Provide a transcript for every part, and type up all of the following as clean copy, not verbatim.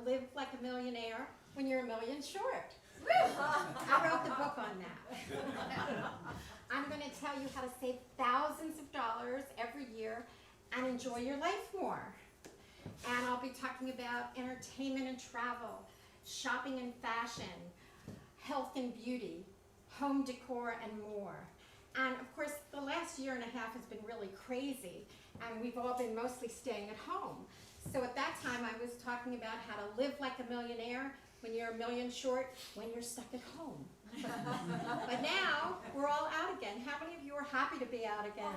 Live Like a Millionaire When You're a Million Short. I wrote the book on that. I'm going to tell you how to save thousands of dollars every year and enjoy your life more. And I'll be talking about entertainment and travel, shopping and fashion, health and beauty, home decor, and more. And of course, the last year and a half has been really crazy, and we've all been mostly staying at home. So at that time, I was talking about how to live like a millionaire when you're a million short, when you're stuck at home. But now, we're all out again. How many of you are happy to be out again?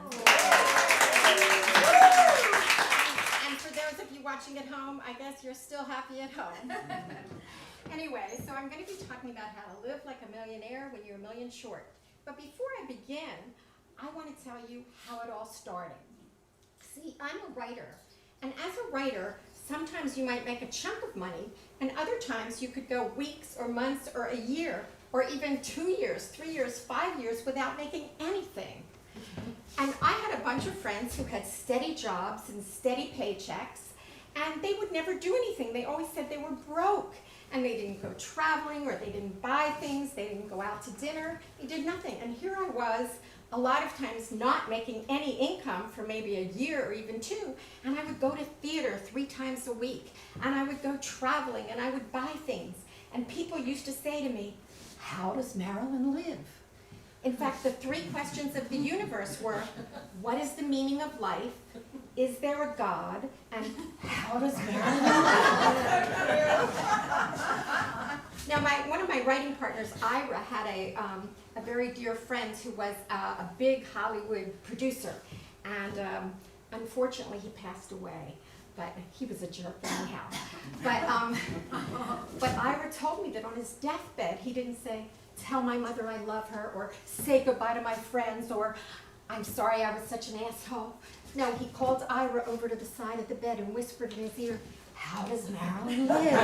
And for those of you watching at home, I guess you're still happy at home. Anyway, so I'm going to be talking about how to live like a millionaire when you're a million short. But before I begin, I want to tell you how it all started. See, I'm a writer, and as a writer, sometimes you might make a chunk of money, and other times you could go weeks or months or a year, or even 2 years, 3 years, 5 years without making anything. And I had a bunch of friends who had steady jobs and steady paychecks, and they would never do anything. They always said they were broke. And they didn't go traveling, or they didn't buy things, they didn't go out to dinner, they did nothing. And here I was, a lot of times not making any income for maybe a year or even 2, and I would go to theater 3 times a week, and I would go traveling, and I would buy things. And people used to say to me, how does Marilyn live? In fact, the 3 questions of the universe were, what is the meaning of life? Is there a God? And how does Marilyn live? Now, one of my writing partners, Ira, had a very dear friend who was a big Hollywood producer. And unfortunately, he passed away. But he was a jerk anyhow. But Ira told me that on his deathbed, he didn't say, tell my mother I love her, or say goodbye to my friends, or I'm sorry I was such an asshole. No, he called Ira over to the side of the bed and whispered in his ear, how does Marilyn live?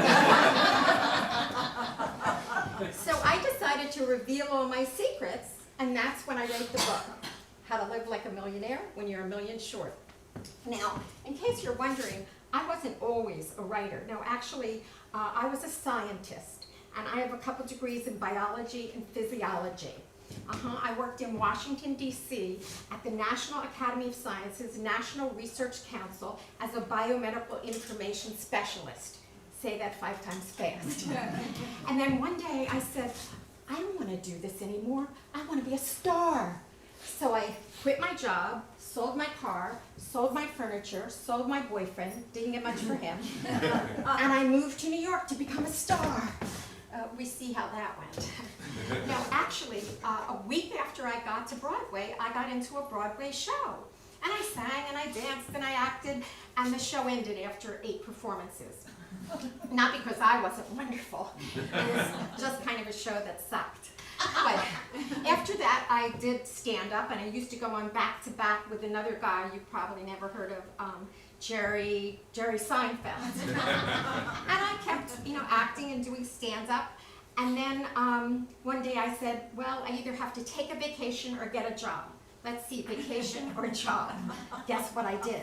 So I decided to reveal all my secrets, and that's when I wrote the book, How to Live Like a Millionaire When You're a Million Short. Now, in case you're wondering, I wasn't always a writer. No, actually, I was a scientist, and I have a couple degrees in biology and physiology. I worked in Washington, D.C. at the National Academy of Sciences National Research Council as a biomedical information specialist. Say that 5 times fast. And then one day I said, I don't want to do this anymore. I want to be a star. So I quit my job, sold my car, sold my furniture, sold my boyfriend, didn't get much for him, and I moved to New York to become a star. We see how that went. Now, actually, a week after I got to Broadway, I got into a Broadway show. And I sang, and I danced, and I acted, and the show ended after 8 performances. Not because I wasn't wonderful. It was just kind of a show that sucked. But after that, I did stand up, and I used to go on back-to-back with another guy you've probably never heard of, Jerry Seinfeld. And I kept, acting and doing stand-up. And then one day I said, well, I either have to take a vacation or get a job. Let's see, vacation or job. Guess what I did?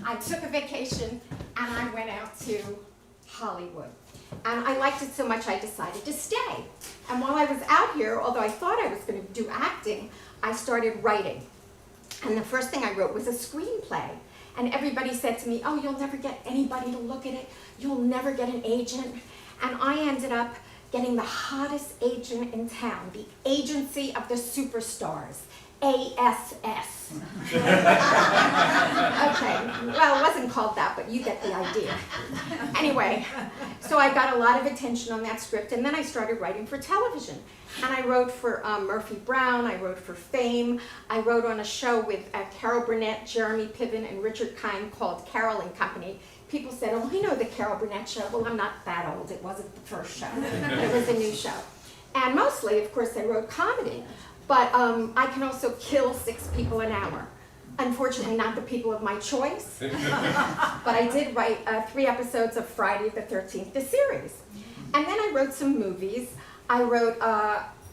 I took a vacation, and I went out to Hollywood. And I liked it so much I decided to stay. And while I was out here, although I thought I was going to do acting, I started writing. And the first thing I wrote was a screenplay. And everybody said to me, oh, you'll never get anybody to look at it. You'll never get an agent. And I ended up getting the hottest agent in town, the Agency of the Superstars, ASS. Okay, well, it wasn't called that, but you get the idea. Anyway, so I got a lot of attention on that script, and then I started writing for television. And I wrote for Murphy Brown, I wrote for Fame, I wrote on a show with Carol Burnett, Jeremy Piven, and Richard Kind called Carol and Company. People said, oh, I know the Carol Burnett show. Well, I'm not that old, it wasn't the first show, but it was a new show. And mostly, of course, I wrote comedy. But I can also kill 6 people an hour. Unfortunately, not the people of my choice. But I did write 3 episodes of Friday the 13th, the series. And then I wrote some movies. I wrote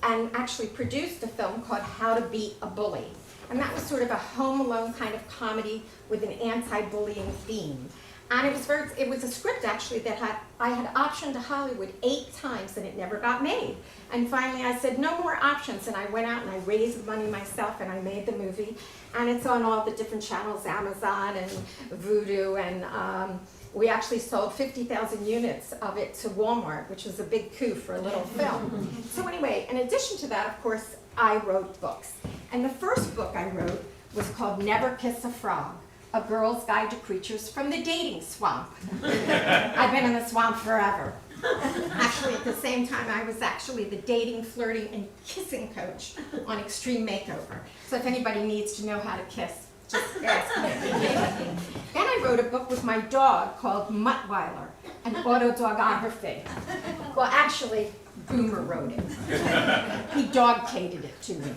and actually produced a film called How to Beat a Bully. And that was sort of a Home Alone kind of comedy with an anti-bullying theme. And it was a script actually that I had optioned to Hollywood 8 times and it never got made. And finally I said, no more options, and I went out and I raised money myself and I made the movie. And it's on all the different channels, Amazon and Vudu, and we actually sold 50,000 units of it to Walmart, which was a big coup for a little film. So anyway, in addition to that, of course, I wrote books. And the first book I wrote was called Never Kiss a Frog, A Girl's Guide to Creatures from the Dating Swamp. I've been in the swamp forever. Actually, at the same time, I was actually the dating, flirting, and kissing coach on Extreme Makeover. So if anybody needs to know how to kiss, just ask me. Then I wrote a book with my dog called Muttweiler, an autodogography. Well, actually, Boomer wrote it. He dog-cated it to me.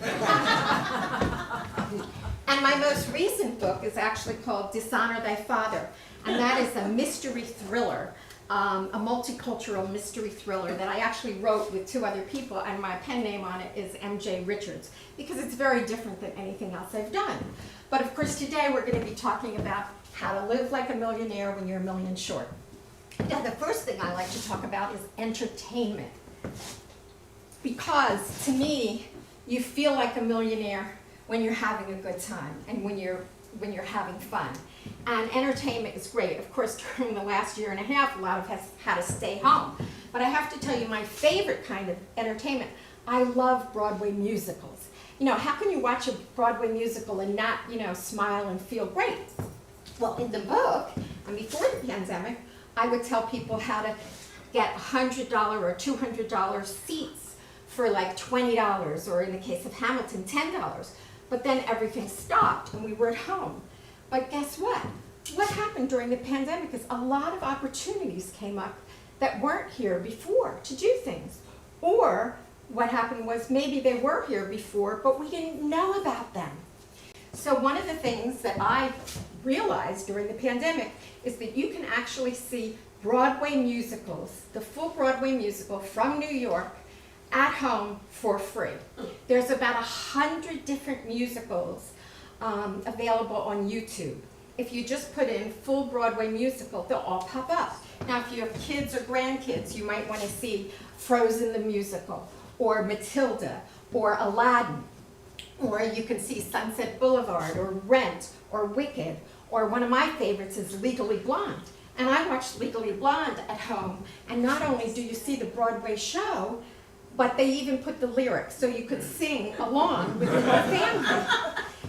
And my most recent book is actually called Dishonor Thy Father, and that is a mystery thriller, a multicultural mystery thriller that I actually wrote with 2 other people, and my pen name on it is MJ Richards, because it's very different than anything else I've done. But of course today we're going to be talking about how to live like a millionaire when you're a million short. Now the first thing I like to talk about is entertainment. Because to me, you feel like a millionaire when you're having a good time and when you're having fun. And entertainment is great. Of course, during the last year and a half, a lot of us had to stay home. But I have to tell you, my favorite kind of entertainment, I love Broadway musicals. You know, how can you watch a Broadway musical and not, smile and feel great? Well, in the book, and before the pandemic, I would tell people how to get $100 or $200 seats for like $20, or in the case of Hamilton, $10. But then everything stopped and we were at home. But guess what? What happened during the pandemic is a lot of opportunities came up that weren't here before to do things. Or what happened was maybe they were here before, but we didn't know about them. So one of the things that I realized during the pandemic is that you can actually see Broadway musicals, the full Broadway musical from New York, at home for free. There's about 100 different musicals available on YouTube. If you just put in full Broadway musical, they'll all pop up. Now, if you have kids or grandkids, you might want to see Frozen the musical, or Matilda, or Aladdin, or you can see Sunset Boulevard, or Rent, or Wicked, or one of my favorites is Legally Blonde. And I watched Legally Blonde at home, and not only do you see the Broadway show, but they even put the lyrics so you could sing along with the whole family.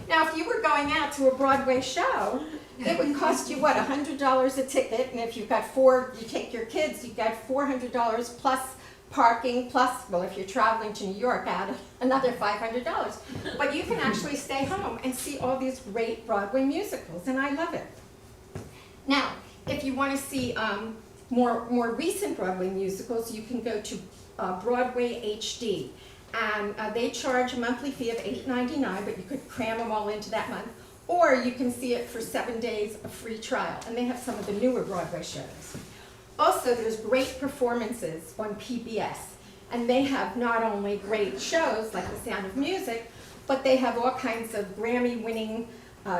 Now, if you were going out to a Broadway show, it would cost you, what, $100 a ticket, and if you've got 4, you take your kids, you've got $400 plus parking, plus, well, if you're traveling to New York, add another $500. But you can actually stay home and see all these great Broadway musicals, and I love it. Now, if you want to see more recent Broadway musicals, you can go to Broadway HD, and they charge a monthly fee of $8.99, but you could cram them all into that month, or you can see it for 7 days of free trial, and they have some of the newer Broadway shows. Also, there's great performances on PBS, and they have not only great shows like The Sound of Music, but they have all kinds of Grammy-winning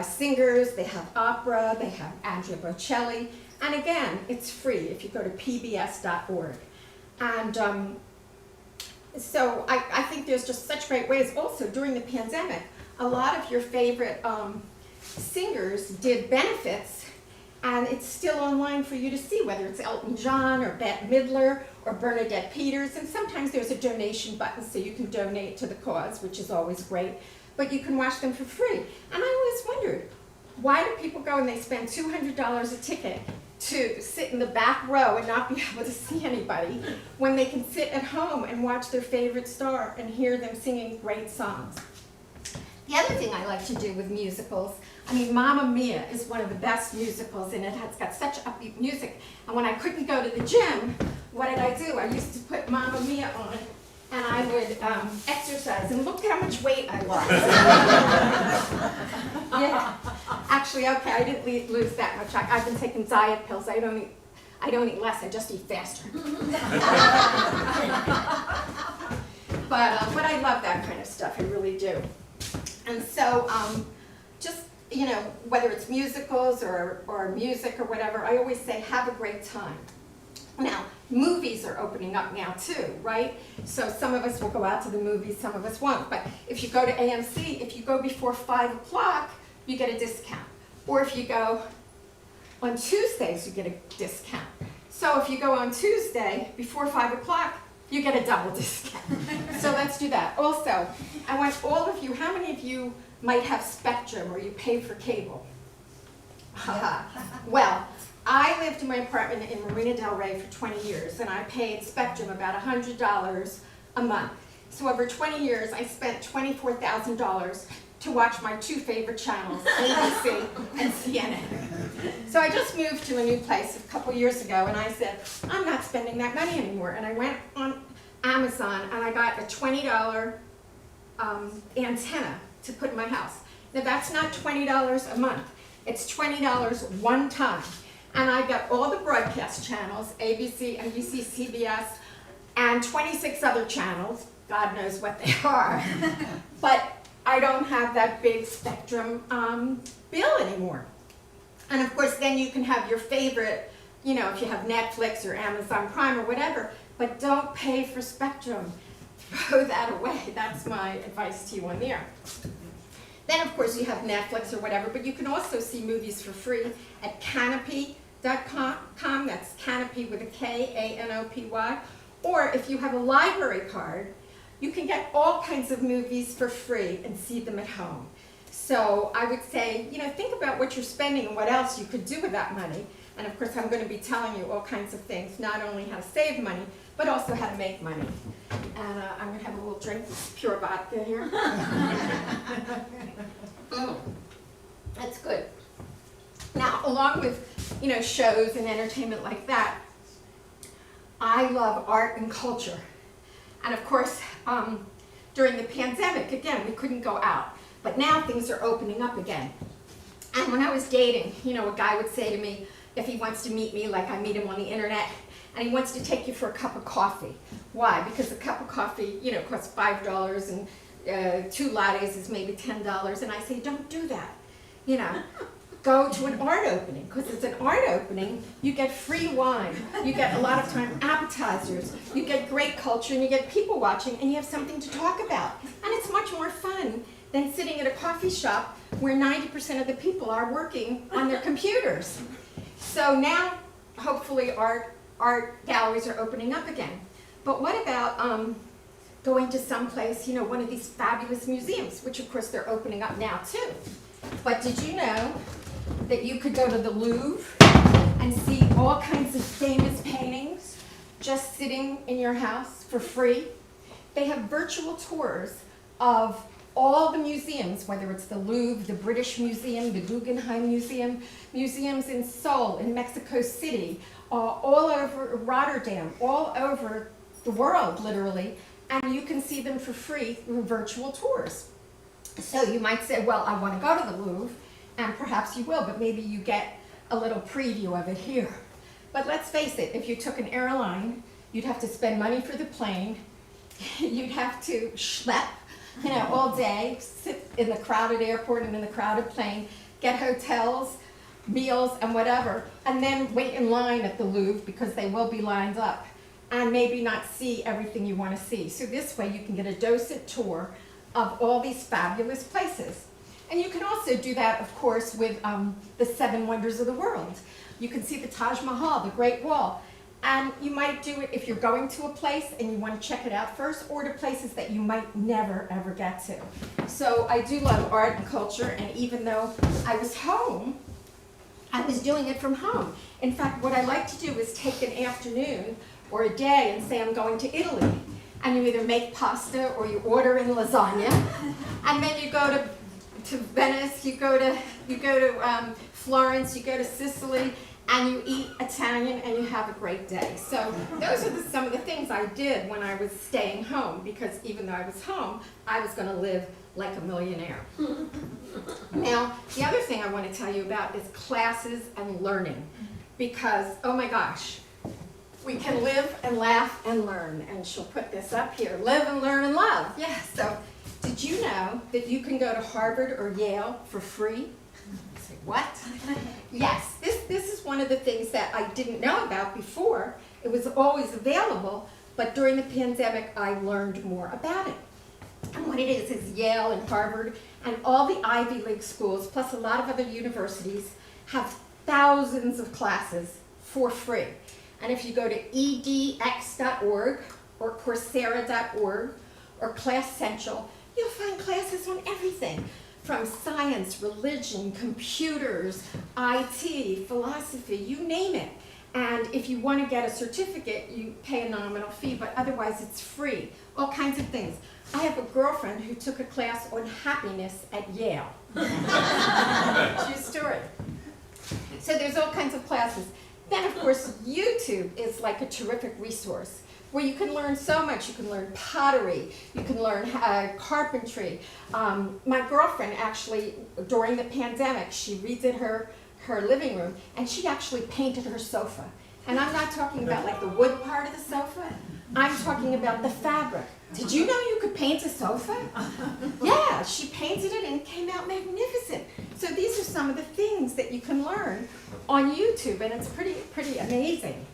singers, they have opera, they have Andrea Bocelli, and again, it's free if you go to pbs.org. And so I think there's just such great ways. Also, during the pandemic, a lot of your favorite singers did benefits, and it's still online for you to see, whether it's Elton John or Bette Midler or Bernadette Peters, and sometimes there's a donation button so you can donate to the cause, which is always great, but you can watch them for free. And I always wondered, why do people go and they spend $200 a ticket to sit in the back row and not be able to see anybody when they can sit at home and watch their favorite star and hear them singing great songs? The other thing I like to do with musicals, I mean, Mamma Mia is one of the best musicals, and it has got such upbeat music. And when I couldn't go to the gym, what did I do? I used to put Mamma Mia on, and I would exercise, and look how much weight I lost. Yeah, actually, okay, I didn't lose that much. I've been taking diet pills. I don't eat less. I just eat faster. But I love that kind of stuff. I really do. And so, just you know, whether it's musicals or music or whatever, I always say have a great time. Now, movies are opening up now too, right? So some of us will go out to the movies, some of us won't. But if you go to AMC, if you go before 5 o'clock, you get a discount. Or if you go on Tuesdays, you get a discount. So if you go on Tuesday before 5 o'clock, you get a double discount. So let's do that. Also, I want all of you, how many of you might have Spectrum or you pay for cable? Well, I lived in my apartment in Marina Del Rey for 20 years, and I paid Spectrum about $100 a month. So over 20 years, I spent $24,000 to watch my two favorite channels, ABC and CNN. So I just moved to a new place a couple years ago, and I said, I'm not spending that money anymore. And I went on Amazon, and I got a $20 antenna to put in my house. Now that's not $20 a month. It's $20 one time. And I got all the broadcast channels, ABC, NBC, CBS, and 26 other channels. God knows what they are. But I don't have that big Spectrum bill anymore. And of course, then you can have your favorite, you know, if you have Netflix or Amazon Prime or whatever, but don't pay for Spectrum. Throw that away. That's my advice to you on there. Then, of course, you have Netflix or whatever, but you can also see movies for free at Canopy.com. That's Canopy with a K, A-N-O-P-Y. Or if you have a library card, you can get all kinds of movies for free and see them at home. So I would say, you know, think about what you're spending and what else you could do with that money. And of course, I'm going to be telling you all kinds of things, not only how to save money, but also how to make money. And I'm going to have a little drink of pure vodka here. That's good. Now, along with, you know, shows and entertainment like that, I love art and culture. And of course, during the pandemic, again, we couldn't go out. But now things are opening up again. And when I was dating, you know, a guy would say to me, if he wants to meet me, like I meet him on the internet, and he wants to take you for a cup of coffee. Why? Because a cup of coffee, you know, costs $5, and 2 lattes is maybe $10. And I say, don't do that. You know, go to an art opening, because it's an art opening. You get free wine. You get a lot of time appetizers. You get great culture, and you get people watching, and you have something to talk about. And it's much more fun than sitting at a coffee shop where 90% of the people are working on their computers. So now, hopefully, art galleries are opening up again. But what about going to someplace, you know, one of these fabulous museums, which of course they're opening up now too. But did you know that you could go to the Louvre and see all kinds of famous paintings just sitting in your house for free? They have virtual tours of all the museums, whether it's the Louvre, the British Museum, the Guggenheim Museum, museums in Seoul, in Mexico City, all over Rotterdam, all over the world, literally, and you can see them for free through virtual tours. So you might say, well, I want to go to the Louvre, and perhaps you will, but maybe you get a little preview of it here. But let's face it, if you took an airline, you'd have to spend money for the plane, you'd have to schlep, you know, all day, sit in the crowded airport and in the crowded plane, get hotels, meals, and whatever, and then wait in line at the Louvre because they will be lined up, and maybe not see everything you want to see. So this way you can get a docent tour of all these fabulous places. And you can also do that, of course, with the 7 wonders of the world. You can see the Taj Mahal, the Great Wall. And you might do it if you're going to a place and you want to check it out first, or to places that you might never, ever get to. So I do love art and culture, and even though I was home, I was doing it from home. In fact, what I like to do is take an afternoon or a day and say I'm going to Italy. And you either make pasta or you order in lasagna, and then you go to Venice, you go to Florence, you go to Sicily, and you eat Italian, and you have a great day. So those are some of the things I did when I was staying home, because even though I was home, I was going to live like a millionaire. Now, the other thing I want to tell you about is classes and learning, because, oh my gosh, we can live and laugh and learn. And she'll put this up here, live and learn and love. Yeah, so Did you know that you can go to Harvard or Yale for free? Say, what? Yes, this is one of the things that I didn't know about before. It was always available, but during the pandemic, I learned more about it. And what it is Yale and Harvard and all the Ivy League schools, plus a lot of other universities, have thousands of classes for free. And if you go to edx.org or coursera.org or Class Central, you'll find classes on everything from science, religion, computers, IT, philosophy, you name it. And if you want to get a certificate, you pay a nominal fee, but otherwise it's free. All kinds of things. I have a girlfriend who took a class on happiness at Yale. True story. So there's all kinds of classes. Then, of course, YouTube is like a terrific resource where you can learn so much. You can learn pottery. You can learn carpentry. My girlfriend actually, during the pandemic, she redid her living room, and she actually painted her sofa. And I'm not talking about like the wood part of the sofa. I'm talking about the fabric. Did you know you could paint a sofa? Yeah, she painted it and it came out magnificent. So these are some of the things that you can learn on YouTube, and it's pretty amazing.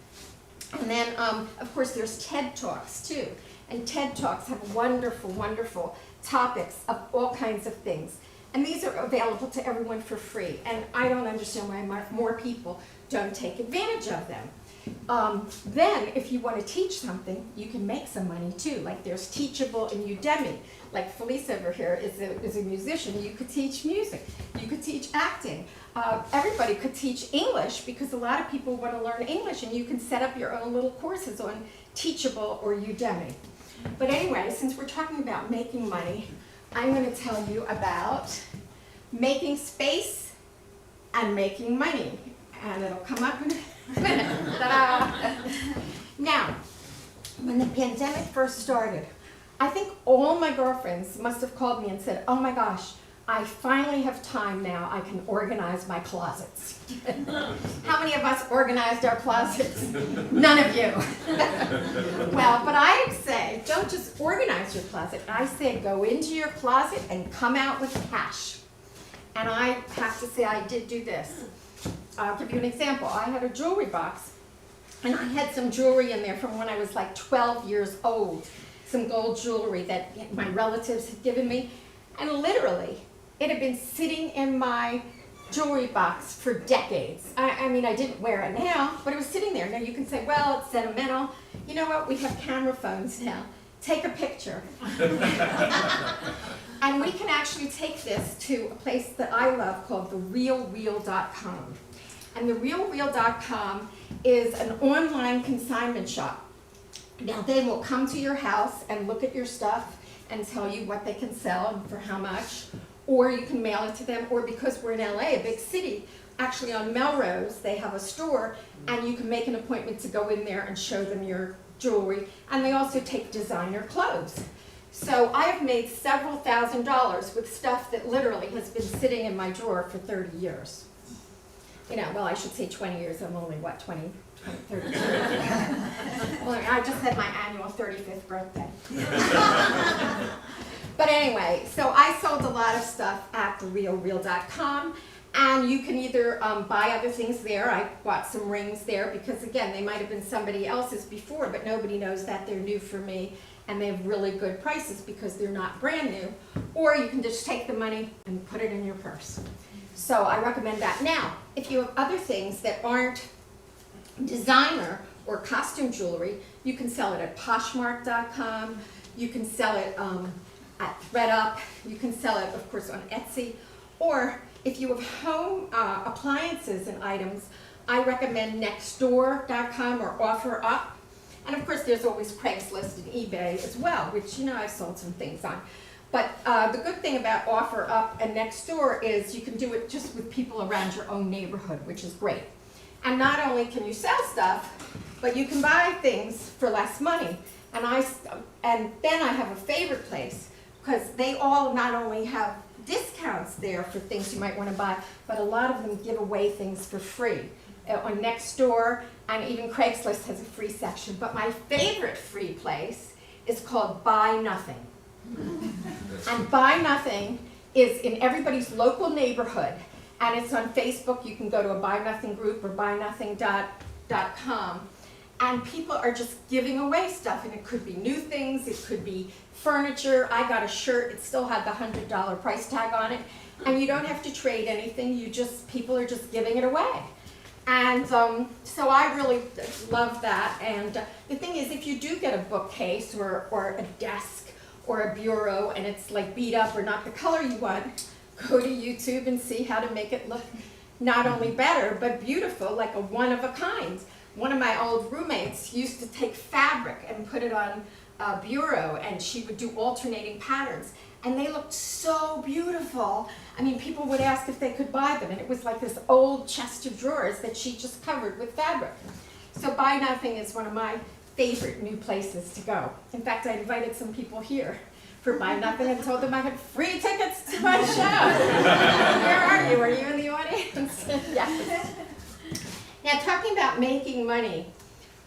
And then, of course, there's TED Talks too. And TED Talks have wonderful, wonderful topics of all kinds of things. And these are available to everyone for free. And I don't understand why more people don't take advantage of them. Then, if you want to teach something, you can make some money too. Like there's Teachable and Udemy. Like Felice over here is a musician. You could teach music. You could teach acting. Everybody could teach English because a lot of people want to learn English, and you can set up your own little courses on Teachable or Udemy. But anyway, since we're talking about making money, I'm going to tell you about making space and making money. And it'll come up in a minute. Ta-da! Now, when the pandemic first started, I think all my girlfriends must have called me and said, oh my gosh, I finally have time now. I can organize my closets. How many of us organized our closets? None of you. Well, but I say, don't just organize your closet. I say go into your closet and come out with cash. And I have to say I did do this. I'll give you an example. I had a jewelry box, and I had some jewelry in there from when I was like 12 years old. Some gold jewelry that my relatives had given me. And literally, it had been sitting in my jewelry box for decades. I mean, I didn't wear it now, but it was sitting there. Now you can say, well, it's sentimental. You know what? We have camera phones now. Take a picture. And we can actually take this to a place that I love called therealreal.com. And therealreal.com is an online consignment shop. Now they will come to your house and look at your stuff and tell you what they can sell and for how much. Or you can mail it to them, or because we're in LA, a big city, actually on Melrose, they have a store, and you can make an appointment to go in there and show them your jewelry. And they also take designer clothes. So I have made several $1,000s with stuff that literally has been sitting in my drawer for 30 years. You know, well, I should say 20 years. I'm only, what, 30 years? Well, I just had my annual 35th birthday. But anyway, so I sold a lot of stuff at therealreal.com, and you can either buy other things there. I bought some rings there because, again, they might have been somebody else's before, but nobody knows that they're new for me, and they have really good prices because they're not brand new. Or you can just take the money and put it in your purse. So I recommend that. Now, if you have other things that aren't designer or costume jewelry, you can sell it at Poshmark.com. You can sell it at ThredUp. You can sell it, of course, on Etsy. Or if you have home appliances and items, I recommend Nextdoor.com or OfferUp. And of course, there's always Craigslist and eBay as well, which, you know, I've sold some things on. But the good thing about OfferUp and Nextdoor is you can do it just with people around your own neighborhood, which is great. And not only can you sell stuff, but you can buy things for less money. And then I have a favorite place, because they all not only have discounts there for things you might want to buy, but a lot of them give away things for free. On Nextdoor, and even Craigslist has a free section. But my favorite free place is called Buy Nothing. And Buy Nothing is in everybody's local neighborhood, and it's on Facebook. You can go to a Buy Nothing group or buynothing.com, and people are just giving away stuff, and it could be new things, it could be furniture. I got a shirt, it still had the $100 price tag on it, and you don't have to trade anything, people are just giving it away. And so I really love that. And the thing is, if you do get a bookcase or a desk or a bureau and it's like beat up or not the color you want, go to YouTube and see how to make it look not only better, but beautiful, like a one-of-a-kind. One of my old roommates used to take fabric and put it on a bureau, and she would do alternating patterns. And they looked so beautiful. I mean, people would ask if they could buy them, and it was like this old chest of drawers that she just covered with fabric. So Buy Nothing is one of my favorite new places to go. In fact, I invited some people here for Buy Nothing and told them I had free tickets to my show. Where are you? Are you in the audience? Yes. Now, talking about making money,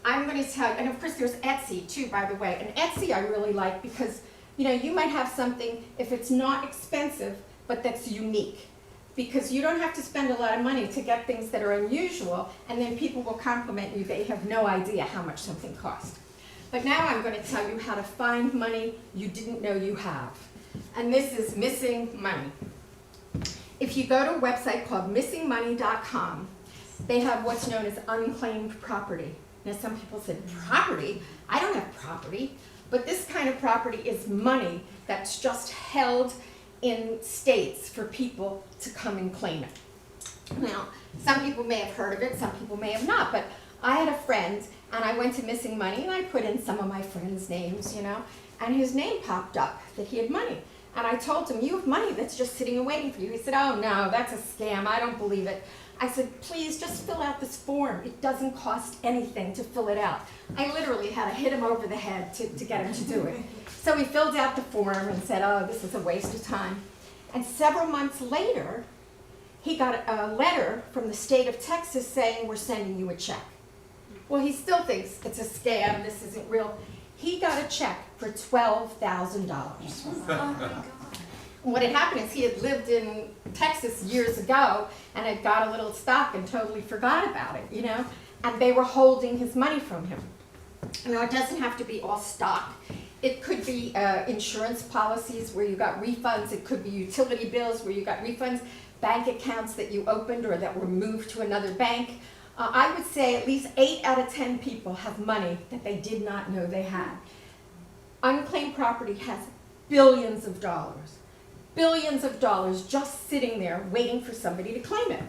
I'm going to tell you, and of course there's Etsy too, by the way. And Etsy I really like because, you know, you might have something, if it's not expensive, but that's unique. Because you don't have to spend a lot of money to get things that are unusual, and then people will compliment you. They have no idea how much something costs. But now I'm going to tell you how to find money you didn't know you have. And this is missing money. If you go to a website called missingmoney.com, they have what's known as unclaimed property. Now some people said, property? I don't have property. But this kind of property is money that's just held in states for people to come and claim it. Now, some people may have heard of it, some people may have not, but I had a friend, and I went to Missing Money, and I put in some of my friends' names, you know, and his name popped up, that he had money. And I told him, you have money that's just sitting and waiting for you. He said, oh no, that's a scam, I don't believe it. I said, please just fill out this form. It doesn't cost anything to fill it out. I literally had to hit him over the head to get him to do it. So he filled out the form and said, oh, this is a waste of time. And several months later, he got a letter from the state of Texas saying, we're sending you a check. Well, he still thinks it's a scam, this isn't real. He got a check for $12,000. Oh my God. What had happened is he had lived in Texas years ago and had got a little stock and totally forgot about it, you know, and they were holding his money from him. You know, it doesn't have to be all stock. It could be insurance policies where you got refunds. It could be utility bills where you got refunds, bank accounts that you opened or that were moved to another bank. I would say at least 8 out of 10 people have money that they did not know they had. Unclaimed property has billions of dollars just sitting there waiting for somebody to claim it.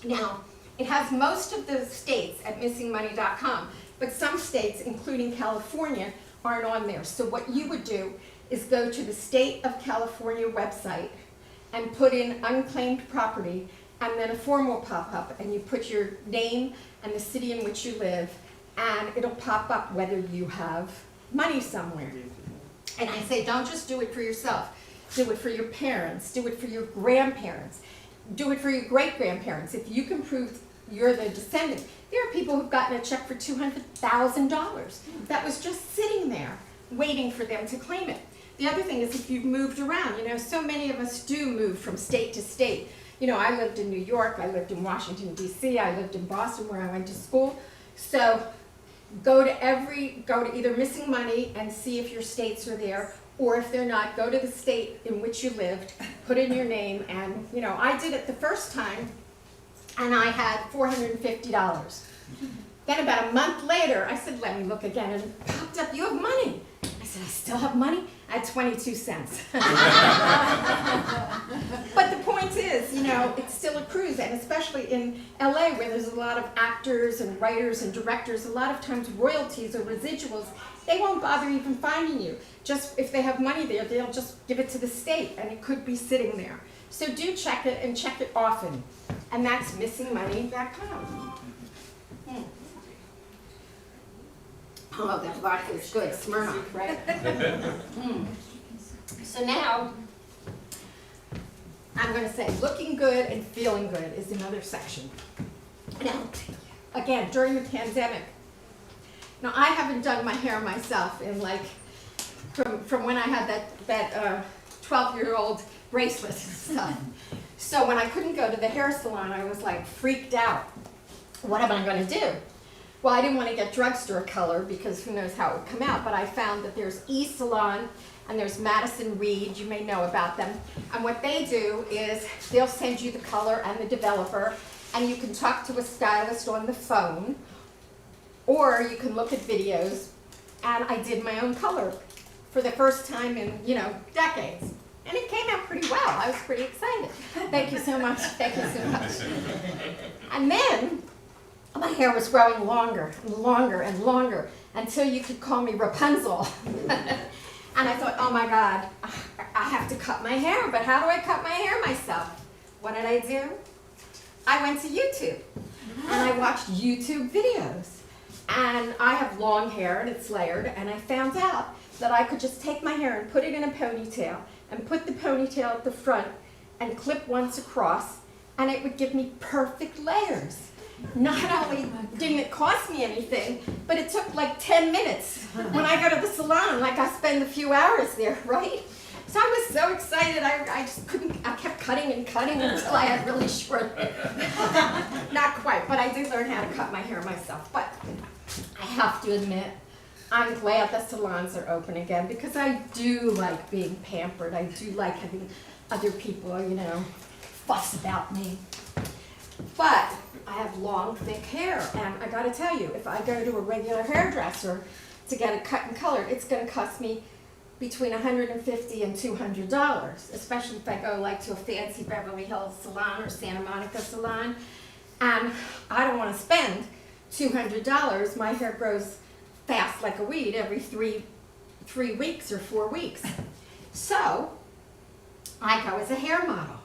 Now, it has most of the states at missingmoney.com, but some states, including California, aren't on there. So what you would do is go to the State of California website and put in unclaimed property, and then a form will pop up, and you put your name and the city in which you live, and it'll pop up whether you have money somewhere. And I say, don't just do it for yourself. Do it for your parents. Do it for your grandparents. Do it for your great-grandparents. If you can prove you're the descendant. There are people who've gotten a check for $200,000 that was just sitting there waiting for them to claim it. The other thing is if you've moved around, you know, so many of us do move from state to state. You know, I lived in New York, I lived in Washington, D.C., I lived in Boston where I went to school. So go to either Missing Money and see if your states are there, or if they're not, go to the state in which you lived, put in your name, and, you know, I did it the first time, and I had $450. Then about a month later, I said, let me look again, and it popped up, you have money. I said, I still have money? I had 22 cents. But the point is, you know, it still accrues, and especially in LA where there's a lot of actors and writers and directors, a lot of times royalties or residuals, they won't bother even finding you. Just if they have money there, they'll just give it to the state, and it could be sitting there. So do check it, and check it often. And that's missingmoney.com. Oh, that vodka is good, Smirnoff, right? So now, I'm going to say looking good and feeling good is another section. Now, again, during the pandemic, now I haven't done my hair myself in like, from when I had that that 12-year-old bracelet stuff. So when I couldn't go to the hair salon, I was like freaked out. What am I going to do? Well, I didn't want to get drugstore color because who knows how it would come out, but I found that there's E-Salon and there's Madison Reed, you may know about them. And what they do is they'll send you the color and the developer, and you can talk to a stylist on the phone, or you can look at videos, and I did my own color for the first time in, decades. And it came out pretty well. I was pretty excited. Thank you so much. Thank you so much. And then my hair was growing longer and longer and longer until you could call me Rapunzel. And I thought, oh my God, I have to cut my hair, but how do I cut my hair myself? What did I do? I went to YouTube and I watched YouTube videos. And I have long hair and it's layered, and I found out that I could just take my hair and put it in a ponytail and put the ponytail at the front and clip once across, and it would give me perfect layers. Not only didn't it cost me anything, but it took like 10 minutes. When I go to the salon, like I spend a few hours there, right? So I was so excited, I just couldn't, I kept cutting and cutting until I had really short hair. Not quite, but I did learn how to cut my hair myself. But I have to admit, I'm glad the salons are open again because I do like being pampered. I do like having other people, fuss about me. But I have long, thick hair, and I gotta tell you, if I go to a regular hairdresser to get it cut and colored, it's gonna cost me between $150 and $200, especially if I go like to a fancy Beverly Hills salon or Santa Monica salon, and I don't wanna spend $200. My hair grows fast like a weed every three weeks or 4 weeks. So I go as a hair model.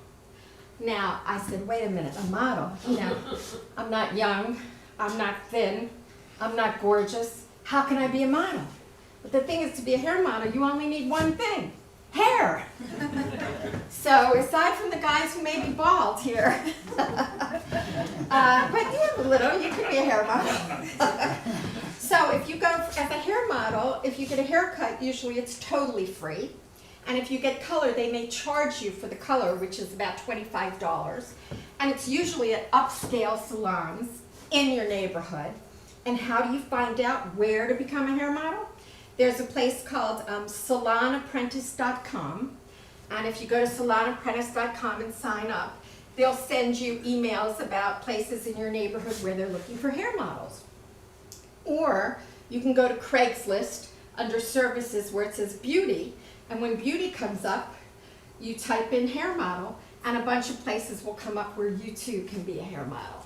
Now, I said, wait a minute, a model? I'm not young, I'm not thin, I'm not gorgeous. How can I be a model? But the thing is, to be a hair model, you only need one thing, hair. So aside from the guys who may be bald here, but you have a little, you can be a hair model. So if you go as a hair model, if you get a haircut, usually it's totally free. And if you get color, they may charge you for the color, which is about $25. And it's usually at upscale salons in your neighborhood. And how do you find out where to become a hair model? There's a place called salonapprentice.com. And if you go to salonapprentice.com and sign up, they'll send you emails about places in your neighborhood where they're looking for hair models. Or you can go to Craigslist under services where it says beauty. And when beauty comes up, you type in hair model, and a bunch of places will come up where you too can be a hair model.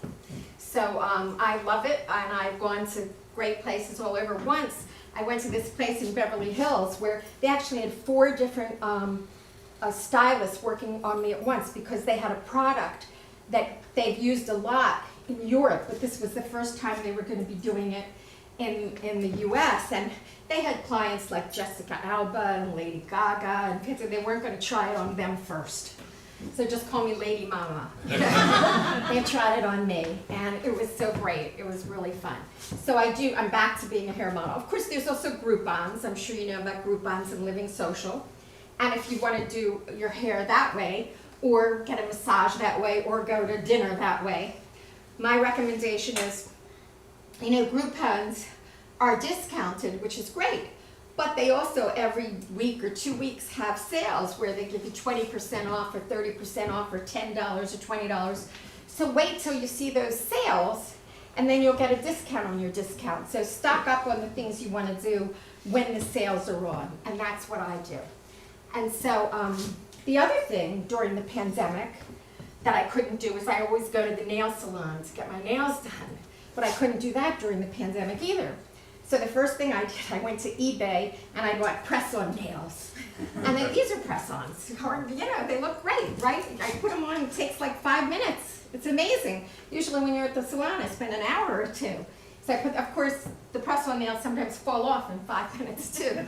So I love it, and I've gone to great places all over. Once I went to this place in Beverly Hills where they actually had 4 different stylists working on me at once because they had a product that they've used a lot in Europe, but this was the first time they were going to be doing it in the US, and they had clients like Jessica Alba and Lady Gaga, and they weren't going to try it on them first. So just call me Lady Mama. They tried it on me, and it was so great. It was really fun. So I'm back to being a hair model. Of course, there's also Groupons. I'm sure you know about Groupons and Living Social. And if you want to do your hair that way, or get a massage that way, or go to dinner that way, my recommendation is, Groupons are discounted, which is great, but they also every week or 2 weeks have sales where they give you 20% off or 30% off or $10 or $20. So wait till you see those sales, and then you'll get a discount on your discount. So stock up on the things you want to do when the sales are on, and that's what I do. And so the other thing during the pandemic that I couldn't do is I always go to the nail salon to get my nails done. But I couldn't do that during the pandemic either. So the first thing I did, I went to eBay and I bought press-on nails. And then these are press-ons. They look great, right? I put them on, it takes like 5 minutes. It's amazing. Usually when you're at the salon, I spend an hour or 2. So of course, the press-on nails sometimes fall off in 5 minutes too.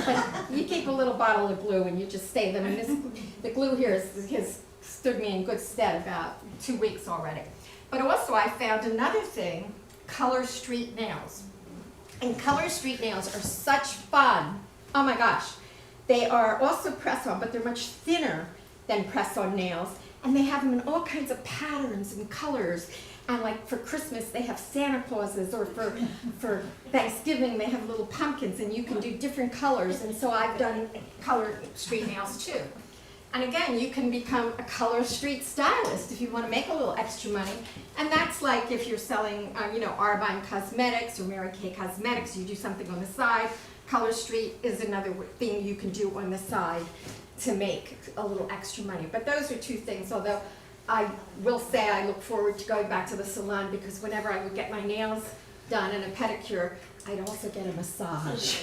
But you keep a little bottle of glue and you just stay them. And the glue here has stood me in good stead about 2 weeks already. But also I found another thing, Color Street nails. And Color Street nails are such fun. Oh my gosh. They are also press-on, but they're much thinner than press-on nails. And they have them in all kinds of patterns and colors. And like for Christmas, they have Santa Clauses, or for Thanksgiving, they have little pumpkins, and you can do different colors. And so I've done colored street nails too. And again, you can become a color street stylist if you want to make a little extra money. And that's like if you're selling, Arbine Cosmetics or Mary Kay Cosmetics, you do something on the side. Color street is another thing you can do on the side to make a little extra money. But those are two things, although I will say I look forward to going back to the salon, because whenever I would get my nails done and a pedicure, I'd also get a massage.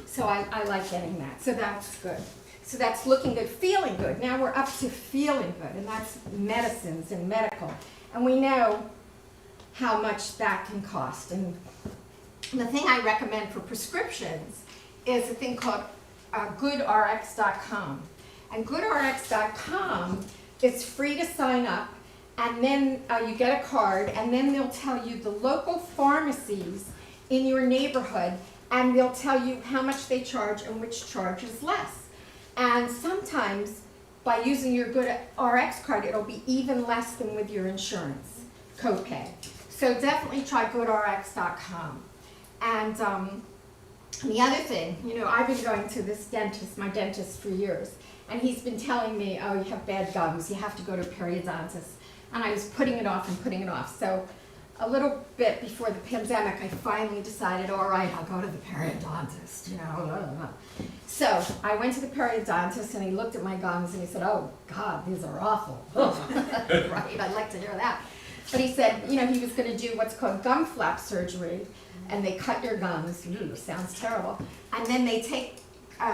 So I like getting that, so that's good. So that's looking good, feeling good. Now we're up to feeling good, and that's medicines and medical. And we know how much that can cost. And the thing I recommend for prescriptions is a thing called GoodRx.com. And GoodRx.com is free to sign up, and then you get a card, and then they'll tell you the local pharmacies in your neighborhood, and they'll tell you how much they charge and which charge is less. And sometimes by using your GoodRx card, it'll be even less than with your insurance copay. So definitely try GoodRx.com. And the other thing, I've been going to this dentist, my dentist, for years, and he's been telling me, oh, you have bad gums, you have to go to a periodontist. And I was putting it off. So a little bit before the pandemic, I finally decided, all right, I'll go to the periodontist, So I went to the periodontist, and he looked at my gums, and he said, oh, God, these are awful. Right, I'd like to hear that. But he said, he was going to do what's called gum flap surgery, and they cut your gums. Ooh, sounds terrible. And then they take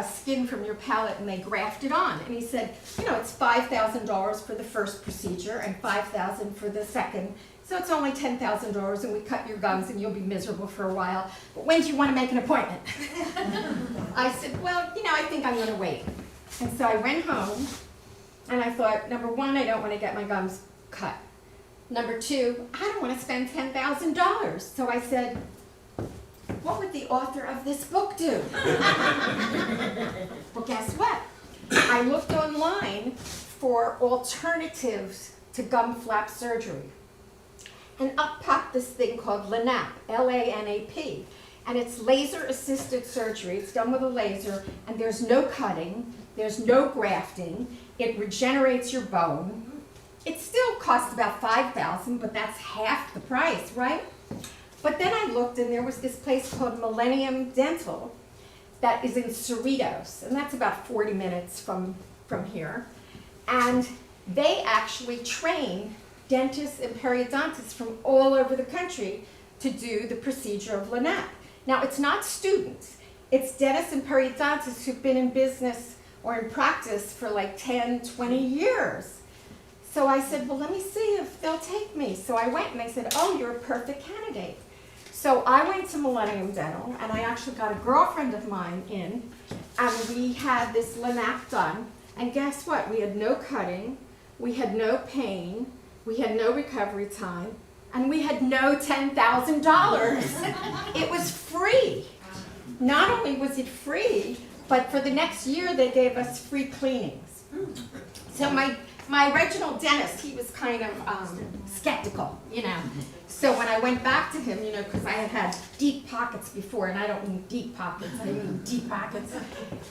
skin from your palate and they graft it on. And he said, it's $5,000 for the first procedure and $5,000 for the second. So it's only $10,000, and we cut your gums, and you'll be miserable for a while. But when do you want to make an appointment? I said, well, I think I'm going to wait. And so I went home, and I thought, number one, I don't want to get my gums cut. Number two, I don't want to spend $10,000. So I said, what would the author of this book do? Well, guess what? I looked online for alternatives to gum flap surgery. And up popped this thing called LANAP, L-A-N-A-P. And it's laser-assisted surgery. It's done with a laser, and there's no cutting, there's no grafting. It regenerates your bone. It still costs about $5,000, but that's half the price, right? But then I looked, and there was this place called Millennium Dental that is in Cerritos, and that's about 40 minutes from here. And they actually train dentists and periodontists from all over the country to do the procedure of LANAP. Now, it's not students. It's dentists and periodontists who've been in business or in practice for like 10, 20 years. So I said, well, let me see if they'll take me. So I went, and they said, oh, you're a perfect candidate. So I went to Millennium Dental, and I actually got a girlfriend of mine in, and we had this LANAP done. And guess what? We had no cutting, we had no pain, we had no recovery time, and we had no $10,000. It was free. Not only was it free, but for the next year they gave us free cleanings. So my original dentist, he was kind of skeptical, So when I went back to him, because I had deep pockets before, and I don't mean deep pockets, I mean deep pockets.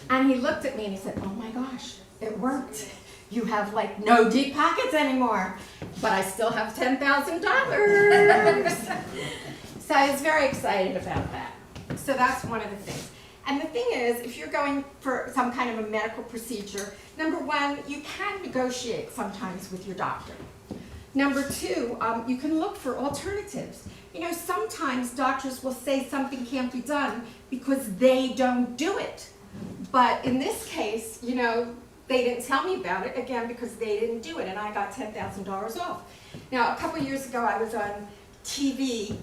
And he looked at me and he said, oh my gosh, it worked. You have like no deep pockets anymore, but I still have $10,000. So I was very excited about that. So that's one of the things. And the thing is, if you're going for some kind of a medical procedure, number one, you can negotiate sometimes with your doctor. Number two, you can look for alternatives. Sometimes doctors will say something can't be done because they don't do it. But in this case, they didn't tell me about it, again, because they didn't do it, and I got $10,000 off. Now, a couple years ago, I was on TV,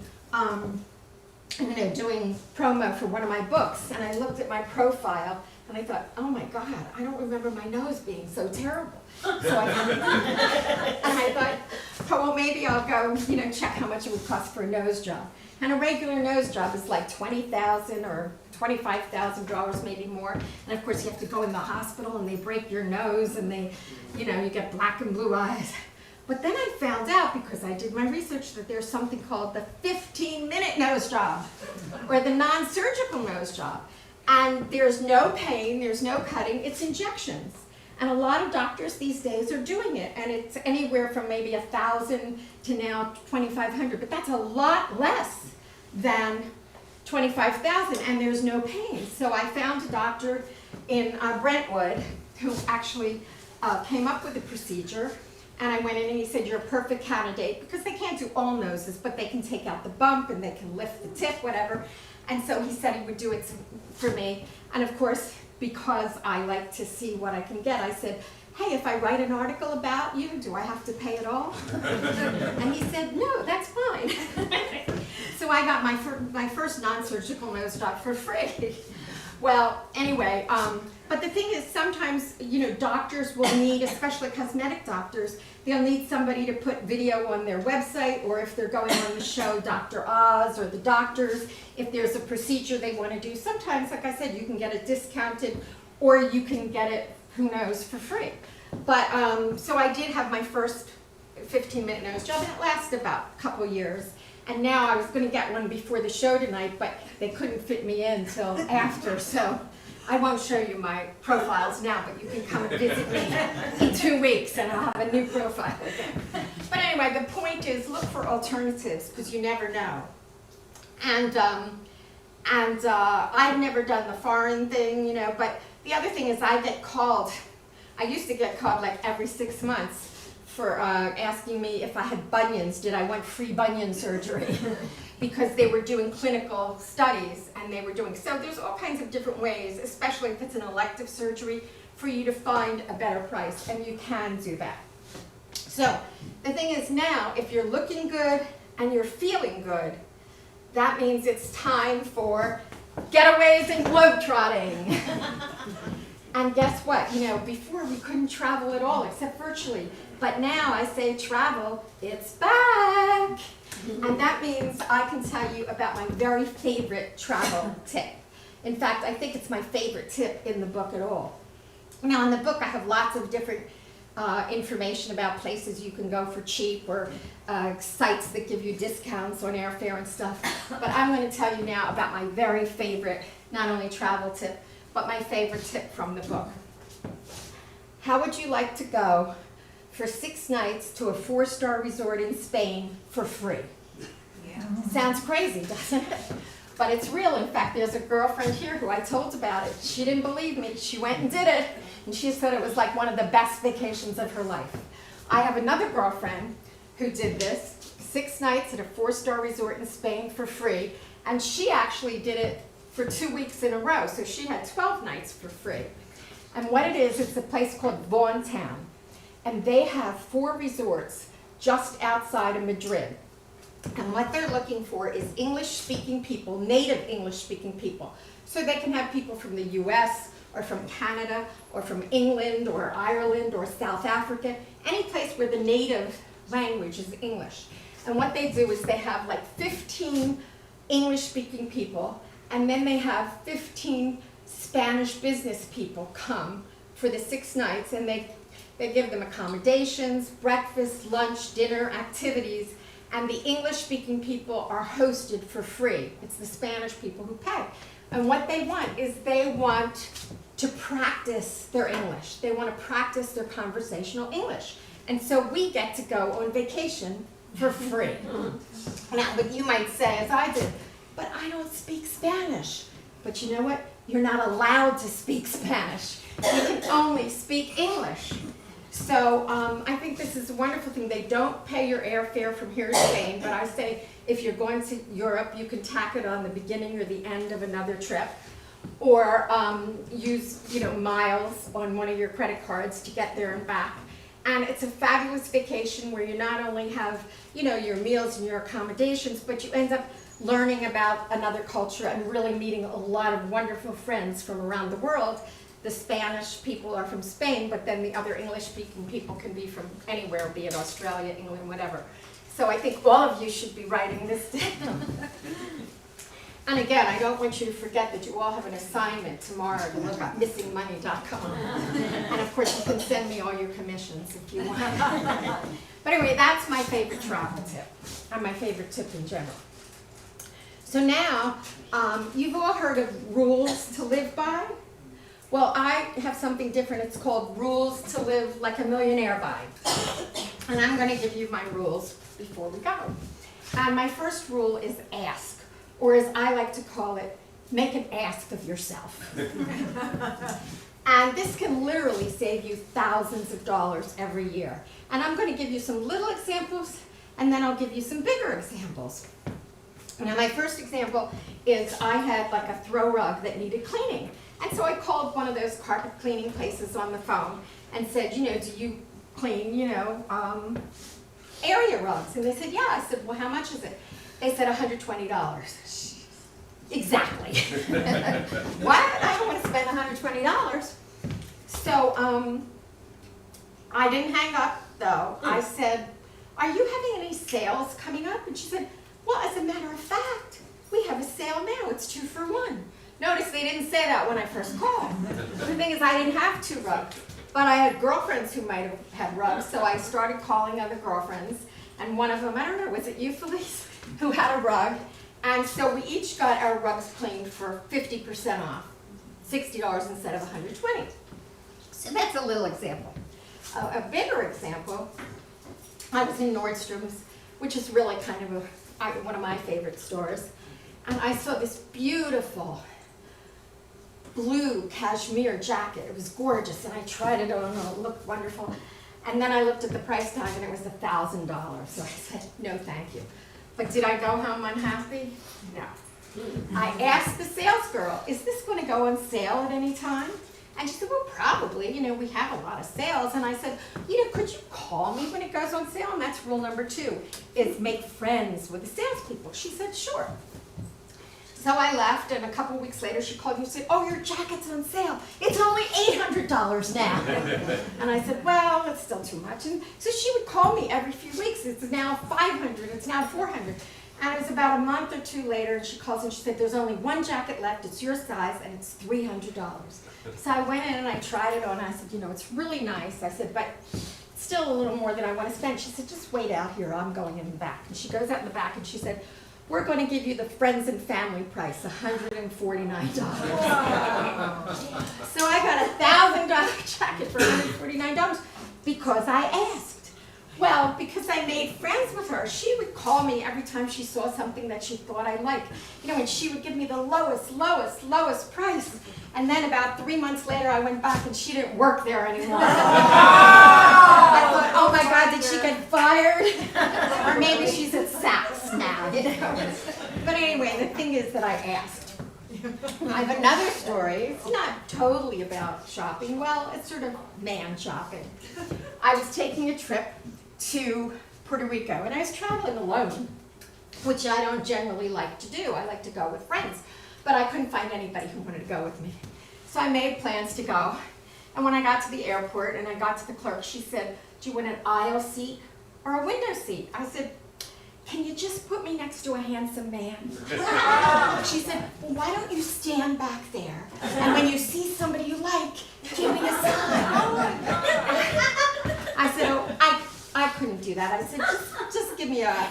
doing promo for one of my books, and I looked at my profile, and I thought, oh my God, I don't remember my nose being so terrible. So I thought, oh, well, maybe I'll go, check how much it would cost for a nose job. And a regular nose job is like $20,000 or $25,000, maybe more. And of course you have to go in the hospital and they break your nose and they, you get black and blue eyes. But then I found out, because I did my research, that there's something called the 15-minute nose job, or the non-surgical nose job. And there's no pain, there's no cutting, it's injections. And a lot of doctors these days are doing it, and it's anywhere from maybe $1,000 to now $2,500, but that's a lot less than $25,000, and there's no pain. So I found a doctor in Brentwood who actually came up with a procedure, and I went in and he said, you're a perfect candidate, because they can't do all noses, but they can take out the bump and they can lift the tip, whatever. And so he said he would do it for me. And of course, because I like to see what I can get, I said, hey, if I write an article about you, do I have to pay it all? And he said, no, that's fine. So I got my first non-surgical nose job for free. Well, anyway, but the thing is, sometimes, doctors will need, especially cosmetic doctors, they'll need somebody to put video on their website, or if they're going on the show Dr. Oz or The Doctors, if there's a procedure they want to do. Sometimes, like I said, you can get it discounted, or you can get it, who knows, for free. But, so I did have my first 15-minute nose job, and it lasted about a couple years. And now I was going to get one before the show tonight, but they couldn't fit me in till after, so I won't show you my profiles now, but you can come and visit me in 2 weeks and I'll have a new profile again. But anyway, the point is, look for alternatives, because you never know. And I've never done the foreign thing, but the other thing is I used to get called like every 6 months for asking me if I had bunions, did I want free bunion surgery? Because they were doing clinical studies, and they were doing, so there's all kinds of different ways, especially if it's an elective surgery, for you to find a better price, and you can do that. So the thing is now, if you're looking good and you're feeling good, that means it's time for getaways and globetrotting. And guess what? Before we couldn't travel at all except virtually. But now I say travel, it's back. And that means I can tell you about my very favorite travel tip. In fact, I think it's my favorite tip in the book at all. Now in the book I have lots of different information about places you can go for cheap, or sites that give you discounts on airfare and stuff. But I'm going to tell you now about my very favorite, not only travel tip, but my favorite tip from the book. How would you like to go for 6 nights to a 4-star resort in Spain for free? Yeah. Sounds crazy, doesn't it? But it's real. In fact, there's a girlfriend here who I told about it. She didn't believe me. She went and did it, and she said it was like one of the best vacations of her life. I have another girlfriend who did this, 6 nights at a 4-star resort in Spain for free, and she actually did it for 2 weeks in a row, so she had 12 nights for free. And what it is, it's a place called Vaughan Town, and they have 4 resorts just outside of Madrid. And what they're looking for is English-speaking people, native English-speaking people. So they can have people from the US, or from Canada, or from England, or Ireland, or South Africa, any place where the native language is English. And what they do is they have like 15 English-speaking people, and then they have 15 Spanish business people come for the 6 nights, and they give them accommodations, breakfast, lunch, dinner, activities, and the English-speaking people are hosted for free. It's the Spanish people who pay. And what they want is they want to practice their English. They want to practice their conversational English. And so we get to go on vacation for free. Now, but you might say, as I did, but I don't speak Spanish. But you know what? You're not allowed to speak Spanish. You can only speak English. So I think this is a wonderful thing. They don't pay your airfare from here to Spain, but I say if you're going to Europe, you can tack it on the beginning or the end of another trip, or use miles on one of your credit cards to get there and back. And it's a fabulous vacation where you not only have your meals and your accommodations, but you end up learning about another culture and really meeting a lot of wonderful friends from around the world. The Spanish people are from Spain, but then the other English-speaking people can be from anywhere, be it Australia, England, whatever. So I think all of you should be writing this down. And again, I don't want you to forget that you all have an assignment tomorrow to look up missingmoney.com. And of course, you can send me all your commissions if you want. But anyway, that's my favorite travel tip, and my favorite tip in general. So now, you've all heard of rules to live by. Well, I have something different. It's called Rules to Live Like a Millionaire By. And I'm going to give you my rules before we go. And my first rule is ask, or as I like to call it, make an ask of yourself. And this can literally save you thousands of dollars every year. And I'm going to give you some little examples, and then I'll give you some bigger examples. Now, my first example is I had like a throw rug that needed cleaning. And so I called one of those carpet cleaning places on the phone and said, you know, do you clean, area rugs? And they said, yeah. I said, well, how much is it? They said $120. Exactly. What? I don't want to spend $120. So I didn't hang up, though. I said, are you having any sales coming up? And she said, well, as a matter of fact, we have a sale now. It's 2 for 1. Notice they didn't say that when I first called. The thing is, I didn't have 2 rugs, but I had girlfriends who might have had rugs, so I started calling other girlfriends, and one of them, I don't know, was it you, Felice, who had a rug? And so we each got our rugs cleaned for 50% off, $60 instead of $120. So that's a little example. A bigger example, I was in Nordstrom's, which is really kind of one of my favorite stores, and I saw this beautiful blue cashmere jacket. It was gorgeous, and I tried it on, and it looked wonderful. And then I looked at the price tag, and it was $1,000. So I said, no, thank you. But did I go home unhappy? No. I asked the sales girl, is this going to go on sale at any time? And she said, well, probably. We have a lot of sales. And I said, could you call me when it goes on sale? And that's rule number 2, is make friends with the salespeople. She said, sure. So I left, and a couple weeks later, she called me and said, oh, your jacket's on sale. It's only $800 now. And I said, well, it's still too much. And so she would call me every few weeks. It's now $500. It's now $400. And it was about a month or 2 later, and she calls and she said, there's only 1 jacket left. It's your size, and it's $300. So I went in and I tried it on. I said, it's really nice. I said, but still a little more than I want to spend. She said, just wait out here. I'm going in the back. And she goes out in the back, and she said, we're going to give you the friends and family price, $149. So I got a $1,000 jacket for $149 because I asked. Well, because I made friends with her. She would call me every time she saw something that she thought I liked. And she would give me the lowest price. And then about 3 months later, I went back and she didn't work there anymore. I thought, oh my God, did she get fired? Or maybe she's at Saks now, But anyway, the thing is that I asked. I have another story. It's not totally about shopping. Well, it's sort of man shopping. I was taking a trip to Puerto Rico, and I was traveling alone, which I don't generally like to do. I like to go with friends, but I couldn't find anybody who wanted to go with me. So I made plans to go, and when I got to the airport and I got to the clerk, she said, do you want an aisle seat or a window seat? I said, can you just put me next to a handsome man? She said, well, why don't you stand back there, and when you see somebody you like, give me a sign. I said, oh, I couldn't do that. I said, just give me an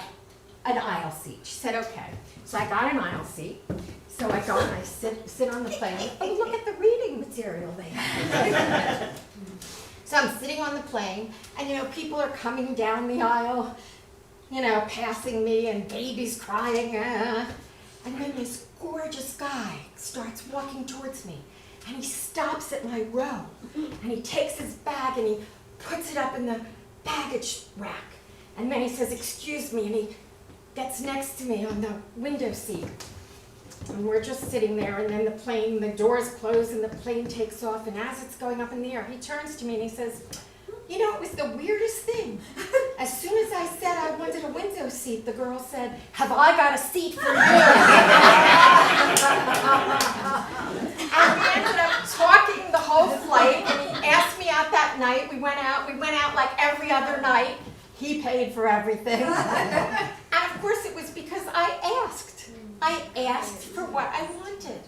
aisle seat. She said, okay. So I got an aisle seat. So I go and I sit on the plane. Oh, look at the reading material they have. So I'm sitting on the plane, and people are coming down the aisle, passing me, and babies crying. And then this gorgeous guy starts walking towards me, and he stops at my row, and he takes his bag and he puts it up in the baggage rack. And then he says, excuse me, and he gets next to me on the window seat. And we're just sitting there, and then the doors close and the plane takes off, and as it's going up in the air, he turns to me and he says, it was the weirdest thing. As soon as I said I wanted a window seat, the girl said, have I got a seat for you? And we ended up talking the whole flight, and he asked me out that night. We went out like every other night. He paid for everything. And of course it was because I asked. I asked for what I wanted.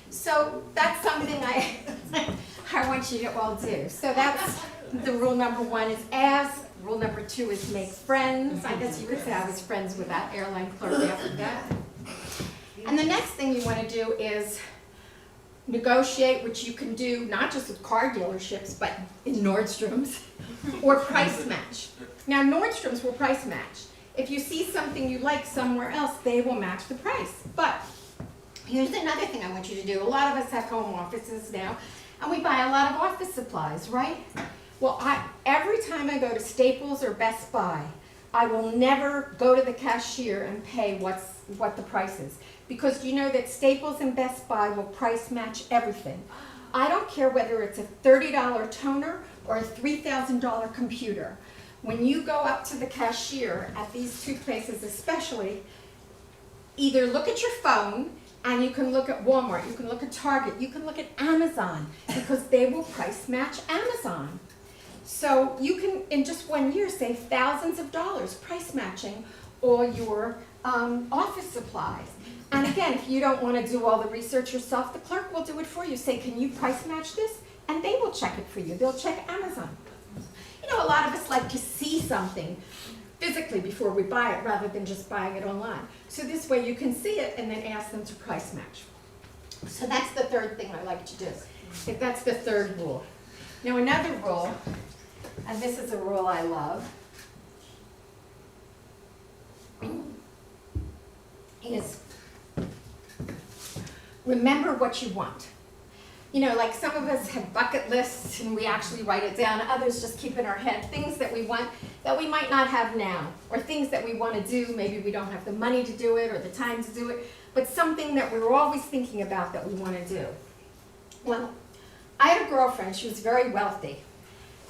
So that's something I want you to all do. So that's the rule number 1 is ask. Rule number 2 is make friends. I guess you could say I was friends with that airline clerk after that. And the next thing you want to do is negotiate, which you can do not just with car dealerships, but in Nordstrom's, or price match. Now Nordstrom's will price match. If you see something you like somewhere else, they will match the price. But here's another thing I want you to do. A lot of us have home offices now, and we buy a lot of office supplies, right? Well, every time I go to Staples or Best Buy, I will never go to the cashier and pay what the price is. Because you know that Staples and Best Buy will price match everything. I don't care whether it's a $30 toner or a $3,000 computer. When you go up to the cashier at these two places especially, either look at your phone, and you can look at Walmart, you can look at Target, you can look at Amazon, because they will price match Amazon. So you can, in just 1 year, save thousands of dollars price matching all your office supplies. And again, if you don't want to do all the research yourself, the clerk will do it for you. Say, can you price match this? And they will check it for you. They'll check Amazon. You know, a lot of us like to see something physically before we buy it rather than just buying it online. So this way you can see it and then ask them to price match. So that's the third thing I like to do. That's the third rule. Now another rule, and this is a rule I love, is remember what you want. You know, like some of us have bucket lists and we actually write it down. Others just keep in our head things that we want that we might not have now, or things that we want to do. Maybe we don't have the money to do it or the time to do it, but something that we're always thinking about that we want to do. Well, I had a girlfriend, she was very wealthy,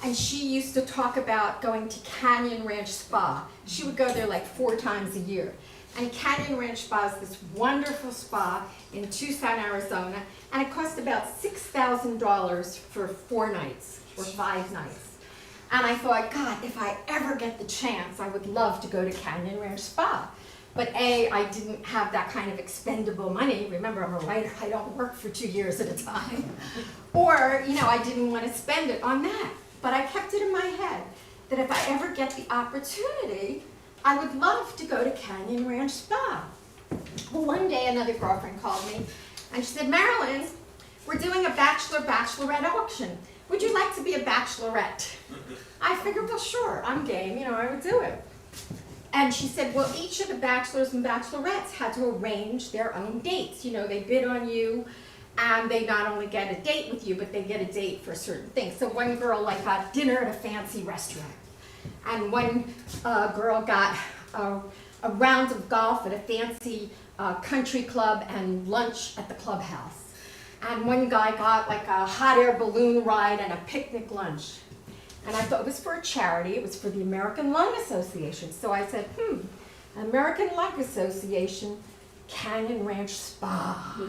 and she used to talk about going to Canyon Ranch Spa. She would go there like 4 times a year. And Canyon Ranch Spa is this wonderful spa in Tucson, Arizona, and it cost about $6,000 for 4 nights or 5 nights. And I thought, God, if I ever get the chance, I would love to go to Canyon Ranch Spa. But A, I didn't have that kind of expendable money. Remember, I'm a writer, I don't work for 2 years at a time. Or, you know, I didn't want to spend it on that. But I kept it in my head that if I ever get the opportunity, I would love to go to Canyon Ranch Spa. Well, one day another girlfriend called me and she said, Marilyn, we're doing a bachelorette auction. Would you like to be a bachelorette? I figured, well, sure, I'm game, you know, I would do it. And she said, well, each of the bachelors and bachelorettes had to arrange their own dates. You know, they bid on you, and they not only get a date with you, but they get a date for certain things. So one girl like got dinner at a fancy restaurant. And one girl got a round of golf at a fancy country club and lunch at the clubhouse. And one guy got like a hot air balloon ride and a picnic lunch. And I thought it was for a charity. It was for the American Lung Association. So I said, American Lung Association, Canyon Ranch Spa.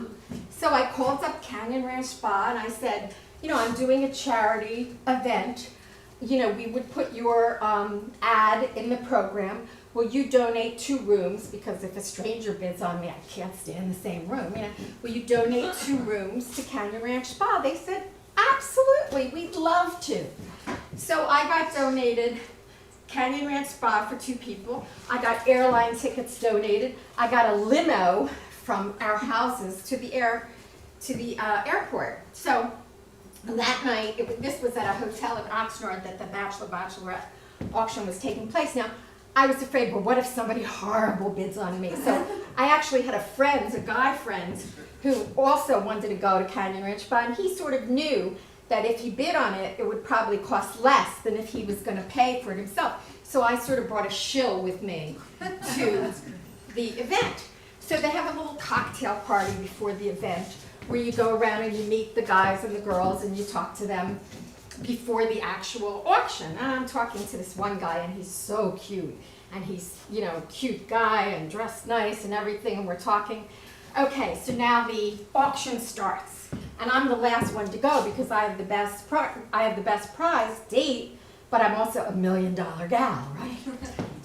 So I called up Canyon Ranch Spa and I said, you know, I'm doing a charity event. You know, we would put your ad in the program. Will you donate 2 rooms? Because if a stranger bids on me, I can't stay in the same room. You know, will you donate 2 rooms to Canyon Ranch Spa? They said, absolutely, we'd love to. So I got donated Canyon Ranch Spa for 2 people. I got airline tickets donated. I got a limo from our houses to the airport. So that night, this was at a hotel in Oxnard that the Bachelorette auction was taking place. Now, I was afraid, well, what if somebody horrible bids on me? So I actually had a guy friend, who also wanted to go to Canyon Ranch Spa, and he sort of knew that if he bid on it, it would probably cost less than if he was going to pay for it himself. So I sort of brought a shill with me to the event. So they have a little cocktail party before the event, where you go around and you meet the guys and the girls and you talk to them before the actual auction. And I'm talking to this one guy and he's so cute. And he's, you know, a cute guy and dressed nice and everything, and we're talking. Okay, so now the auction starts. And I'm the last one to go because I have the best prize date, but I'm also $1 million gal, right?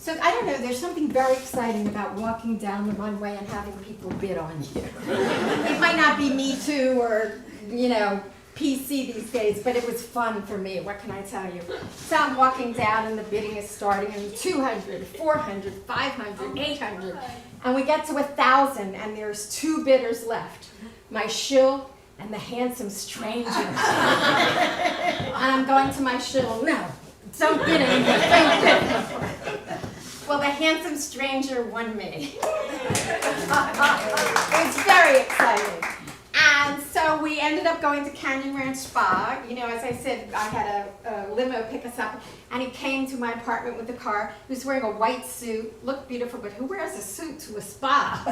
So I don't know, there's something very exciting about walking down the runway and having people bid on you. It might not be Me Too or, you know, PC these days, but it was fun for me, what can I tell you? So I'm walking down and the bidding is starting and 200, 400, 500, 800, and we get to 1,000 and there's 2 bidders left. My shill and the handsome stranger. And I'm going to my shill, no, don't bid anymore, don't bid anymore. Well, the handsome stranger won me. It was very exciting. And so we ended up going to Canyon Ranch Spa. You know, as I said, I had a limo pick us up, and he came to my apartment with the car. He was wearing a white suit, looked beautiful, but who wears a suit to a spa?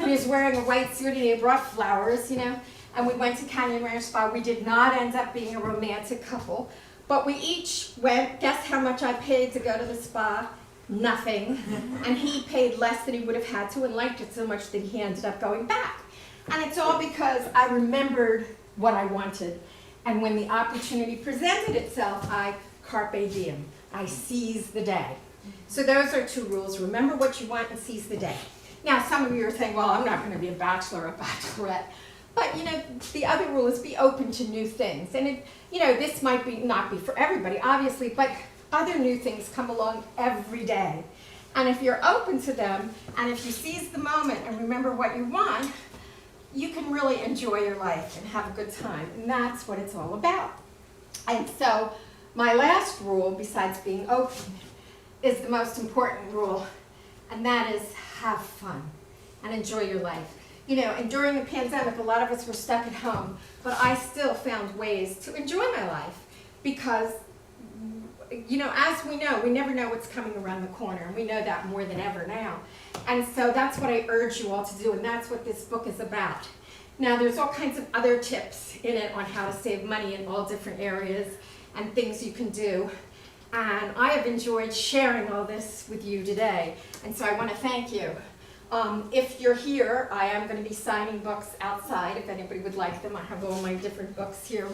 He was wearing a white suit, and he brought flowers, you know. And we went to Canyon Ranch Spa. We did not end up being a romantic couple, but we each went. Guess how much I paid to go to the spa? Nothing. And he paid less than he would have had to and liked it so much that he ended up going back. And it's all because I remembered what I wanted. And when the opportunity presented itself, I carpe diem. I seize the day. So those are 2 rules. Remember what you want and seize the day. Now, some of you are saying, well, I'm not going to be a bachelor or a bachelorette. But, you know, the other rule is be open to new things. And, you know, this might not be for everybody, obviously, but other new things come along every day. And if you're open to them, and if you seize the moment and remember what you want, you can really enjoy your life and have a good time. And that's what it's all about. And so my last rule, besides being open, is the most important rule, and that is have fun and enjoy your life. You know, and during the pandemic, a lot of us were stuck at home, but I still found ways to enjoy my life because, you know, as we know, we never know what's coming around the corner, and we know that more than ever now. And so that's what I urge you all to do, and that's what this book is about. Now, there's all kinds of other tips in it on how to save money in all different areas and things you can do. And I have enjoyed sharing all this with you today, and so I want to thank you. If you're here, I am going to be signing books outside if anybody would like them. I have all my different books here.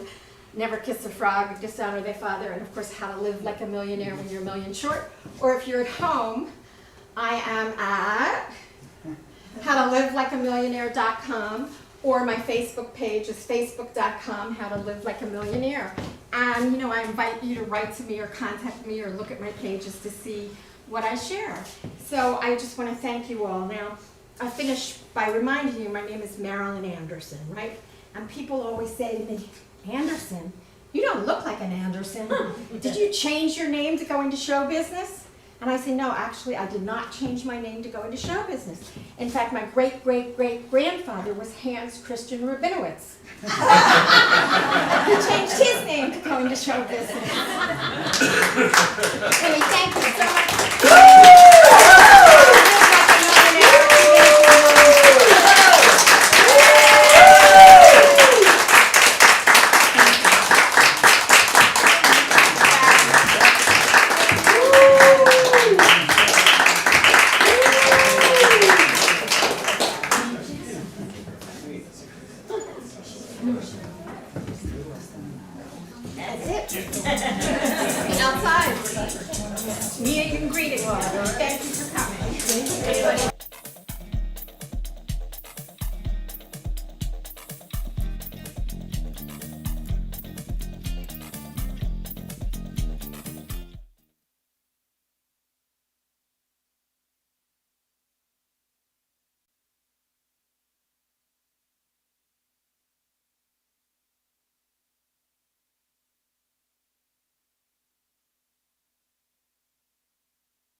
Never Kiss a Frog, Dishonor Their Father, and of course, How to Live Like a Millionaire When You're a Million Short. Or if you're at home, I am at howtolivelikeamillionaire.com, or my Facebook page is facebook.com, How to Live Like a Millionaire. And, you know, I invite you to write to me or contact me or look at my pages to see what I share. So I just want to thank you all. Now, I finish by reminding you my name is Marilyn Anderson, right? And people always say to me, Anderson? You don't look like an Anderson. Did you change your name to go into show business? And I say, no, actually, I did not change my name to go into show business. In fact, my great-great-great-grandfather was Hans Christian Rabinowitz. He changed his name to go into show business. Anyway, thank you so much. Outside. Meeting and greeting. Thank you for coming.